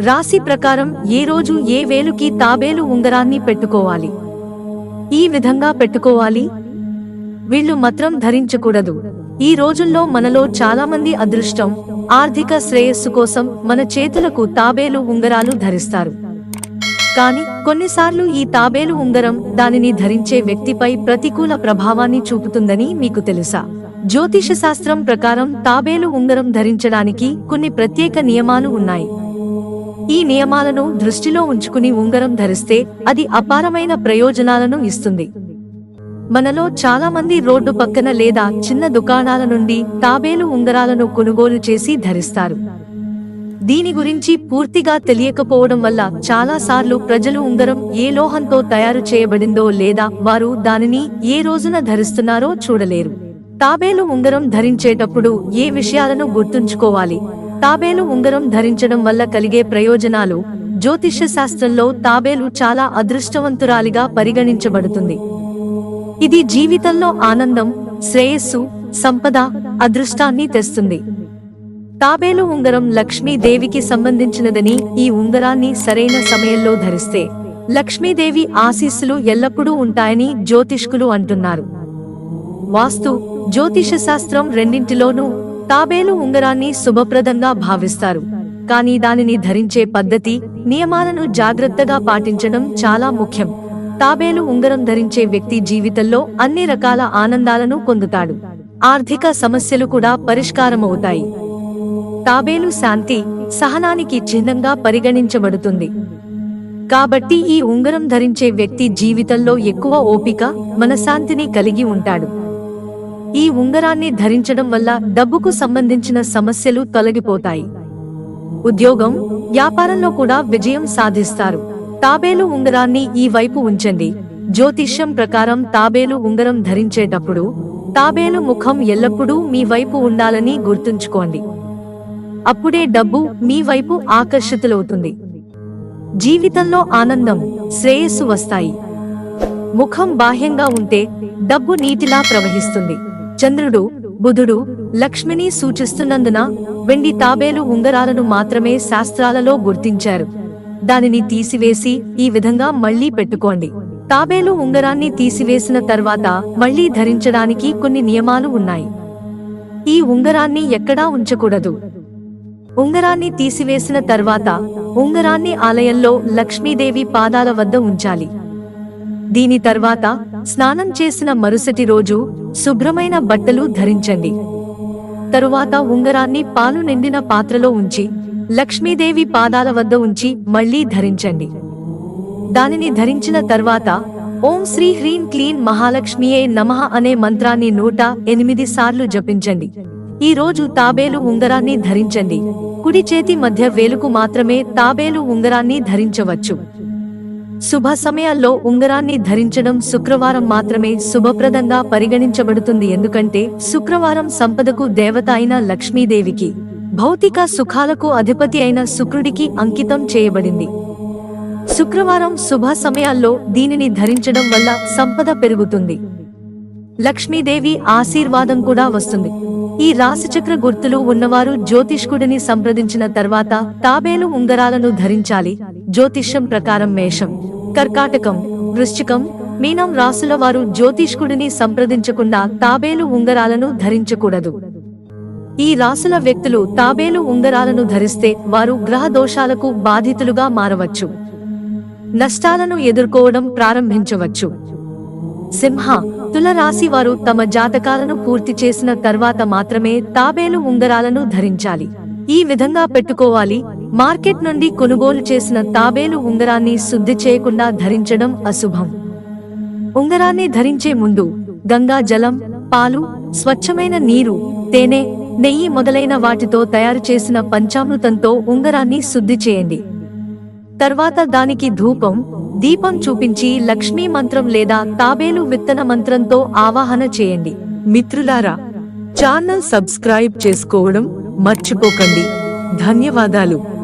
రాశి ప్రకారం ఏ రోజు ఏ వేలుకి తాబేలు ఉంగరాన్ని పెట్టుకోవాలి. ఈ విధంగా పెట్టుకోవాలి. వీళ్ళు మాత్రం ధరించకూడదు. ఈ రోజుల్లో మనలో చాలామంది అదృష్టం, ఆర్థిక శ్రేయస్సు కోసం మన చేతులకు తాబేలు ఉంగరాలు ధరిస్తారు. కానీ కొన్నిసార్లు ఈ తాబేలు ఉంగరం దానిని ధరించే వ్యక్తిపై ప్రతికూల ప్రభావాన్ని చూపుతుందని మీకు తెలుసా? జ్యోతిష శాస్త్రం ప్రకారం తాబేలు ఉంగరం ధరించడానికి కొన్ని ప్రత్యేక నియమాలు ఉన్నాయి. ఈ నియమాలను దృష్టిలో ఉంచుకుని ఉంగరం ధరిస్తే అది అపారమైన ప్రయోజనాలను ఇస్తుంది. మనలో చాలా మంది రోడ్డు పక్కన లేదా చిన్న దుకాణాల నుండి తాబేలు ఉంగరాలను కొనుగోలు చేసి ధరిస్తారు. దీని గురించి పూర్తిగా తెలియకపోవడం వల్ల చాలా సార్లు ప్రజలు ఉంగరం ఏ లోహంతో తయారు చేయబడిందో లేదా వారు దానిని ఏ రోజున ధరిస్తున్నారో చూడలేరు. తాబేలు ఉంగరం ధరించేటప్పుడు ఏ విషయాలను గుర్తుంచుకోవాలి? తాబేలు ఉంగరం ధరించడం వల్ల కలిగే ప్రయోజనాలు. జ్యోతిష్య శాస్త్రంలో తాబేలు చాలా అదృష్టవంతురాలిగా పరిగణించబడుతుంది. ఇది జీవితంలో ఆనందం, శ్రేయస్సు, సంపద, అదృష్టాన్ని తెస్తుంది. తాబేలు ఉంగరం లక్ష్మీదేవికి సంబంధించినదని, ఈ ఉంగరాన్ని సరైన సమయంలో ధరిస్తే లక్ష్మీదేవి ఆశీస్సులు ఎల్లప్పుడూ ఉంటాయని జ్యోతిష్కులు అంటున్నారు. వాస్తు, జ్యోతిష శాస్త్రం రెండింటిలోనూ తాబేలు ఉంగరాన్ని శుభప్రదంగా భావిస్తారు. కానీ దానిని ధరించే పద్ధతి, నియమాలను జాగ్రత్తగా పాటించడం చాలా ముఖ్యం. తాబేలు ఉంగరం ధరించే వ్యక్తి జీవితంలో అన్ని రకాల ఆనందాలను పొందుతాడు. ఆర్థిక సమస్యలు కూడా పరిష్కారమవుతాయి. తాబేలు శాంతి, సహనానికి చిహ్నంగా పరిగణించబడుతుంది. కాబట్టి ఈ ఉంగరం ధరించే వ్యక్తి జీవితంలో ఎక్కువ ఓపిక, మనశ్శాంతిని కలిగి ఉంటాడు. ఈ ఉంగరాన్ని ధరించడం వల్ల డబ్బుకు సంబంధించిన సమస్యలు తొలగిపోతాయి. ఉద్యోగం, వ్యాపారంలో కూడా విజయం సాధిస్తారు. తాబేలు ఉంగరాన్ని ఈ వైపు ఉంచండి. జ్యోతిష్యం ప్రకారం తాబేలు ఉంగరం ధరించేటప్పుడు తాబేలు ముఖం ఎల్లప్పుడూ మీ వైపు ఉండాలని గుర్తుంచుకోండి. అప్పుడే డబ్బు మీ వైపు ఆకర్షితులవుతుంది. జీవితంలో ఆనందం, శ్రేయస్సు వస్తాయి. ముఖం బాహ్యంగా ఉంటే డబ్బు నీటిలా ప్రవహిస్తుంది. చంద్రుడు, బుధుడు, లక్ష్మిని సూచిస్తున్నందున వెండి తాబేలు ఉంగరాలను మాత్రమే శాస్త్రాలలో గుర్తించారు. దానిని తీసివేసి ఈ విధంగా మళ్లీ పెట్టుకోండి. తాబేలు ఉంగరాన్ని తీసివేసిన తర్వాత మళ్లీ ధరించడానికి కొన్ని నియమాలు ఉన్నాయి. ఈ ఉంగరాన్ని ఎక్కడా ఉంచకూడదు. ఉంగరాన్ని తీసివేసిన తర్వాత ఉంగరాన్ని ఆలయంలో లక్ష్మీదేవి పాదాల వద్ద ఉంచాలి. దీని తర్వాత స్నానం చేసిన మరుసటి రోజు శుభ్రమైన బట్టలు ధరించండి. తరువాత ఉంగరాన్ని పాలు నిండిన పాత్రలో ఉంచి లక్ష్మీదేవి పాదాల వద్ద ఉంచి మళ్లీ ధరించండి. దానిని ధరించిన తర్వాత ఓం శ్రీ హ్రీం క్లీం మహాలక్ష్మియే నమః అనే మంత్రాన్ని 108 సార్లు జపించండి. ఈ రోజు తాబేలు ఉంగరాన్ని ధరించండి. కుడి చేతి మధ్య వేలుకు మాత్రమే తాబేలు ఉంగరాన్ని ధరించవచ్చు. శుభ సమయాల్లో ఉంగరాన్ని ధరించడం శుక్రవారం మాత్రమే శుభప్రదంగా పరిగణించబడుతుంది. ఎందుకంటే శుక్రవారం సంపదకు దేవత అయిన లక్ష్మీదేవికి, భౌతిక సుఖాలకు అధిపతి అయిన శుక్రుడికి అంకితం చేయబడింది. శుక్రవారం శుభ సమయాల్లో దీనిని ధరించడం వల్ల సంపద పెరుగుతుంది. లక్ష్మీదేవి ఆశీర్వాదం కూడా వస్తుంది. ఈ రాశిచక్ర గుర్తులు ఉన్నవారు జ్యోతిష్కుడిని సంప్రదించిన తర్వాత తాబేలు ఉంగరాలను ధరించాలి. జ్యోతిష్యం ప్రకారం మేషం, కర్కాటకం, వృశ్చికం, మీనం రాశుల వారు జ్యోతిష్కుడిని సంప్రదించకుండా తాబేలు ఉంగరాలను ధరించకూడదు. ఈ రాశుల వ్యక్తులు తాబేలు ఉంగరాలను ధరిస్తే వారు గ్రహ దోషాలకు బాధితులుగా మారవచ్చు. నష్టాలను ఎదుర్కోవడం ప్రారంభించవచ్చు. సింహ, తుల రాశి వారు తమ జాతకాలను పూర్తి చేసిన తర్వాత మాత్రమే తాబేలు ఉంగరాలను ధరించాలి. ఈ విధంగా పెట్టుకోవాలి. మార్కెట్ నుండి కొనుగోలు చేసిన తాబేలు ఉంగరాన్ని శుద్ధి చేయకుండా ధరించడం అశుభం. ఉంగరాన్ని ధరించే ముందు గంగా జలం, పాలు, స్వచ్ఛమైన నీరు, తేనె, నెయ్యి మొదలైన వాటితో తయారు చేసిన పంచామృతంతో ఉంగరాన్ని శుద్ధి చేయండి. తర్వాత దానికి ధూపం, దీపం చూపించి లక్ష్మీ మంత్రం లేదా తాబేలు విత్తన మంత్రంతో ఆవాహన చేయండి. మిత్రులారా, ఛానల్ సబ్స్క్రైబ్ చేసుకోవడం మర్చిపోకండి. ధన్యవాదాలు.